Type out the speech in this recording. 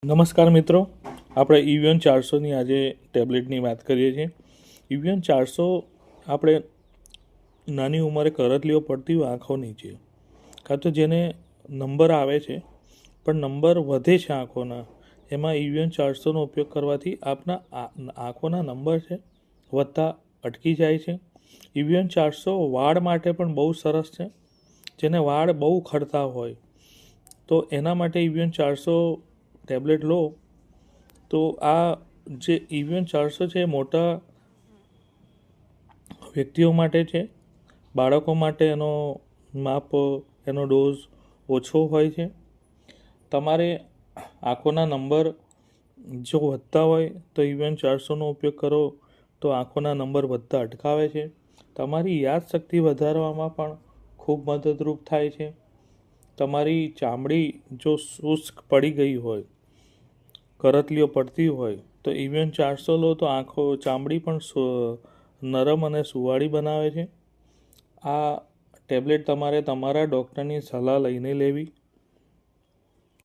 નમસ્કાર મિત્રો, આપણે ઇવિયન 400ની આજે ટેબ્લેટની વાત કરીએ છીએ. ઇવિયન 400 આપણે નાની ઉંમરે કરતલીઓ પડતી હોય આંખોની છે, કાં તો જેને નંબર આવે છે પણ નંબર વધે છે આંખોના, એમાં ઇવિયન 400નો ઉપયોગ કરવાથી આપના આંખોના નંબર છે વધતા અટકી જાય છે. ઇવિયન 400 વાળ માટે પણ બહુ સરસ છે. જેને વાળ બહુ ખરતા હોય તો એના માટે ઇવિયન 400 ટેબ્લેટ લો તો આ જે ઇવિયન 400 છે એ મોટા વ્યક્તિઓ માટે છે. બાળકો માટે એનો માપ એનો ડોઝ ઓછો હોય છે. તમારે આંખોના નંબર જો વધતા હોય તો ઇવિયન 400નો ઉપયોગ કરો તો આંખોના નંબર વધતા અટકાવે છે. તમારી યાદશક્તિ વધારવામાં પણ ખૂબ મદદરૂપ થાય છે. તમારી ચામડી જો શુષ્ક પડી ગઈ હોય, કરતલીઓ પડતી હોય તો ઇવિયન 400 લો તો ચામડી પણ નરમ અને સુવાળી બનાવે છે. આ ટેબ્લેટ તમારે તમારા ડૉક્ટરની સલાહ લઈને લેવી.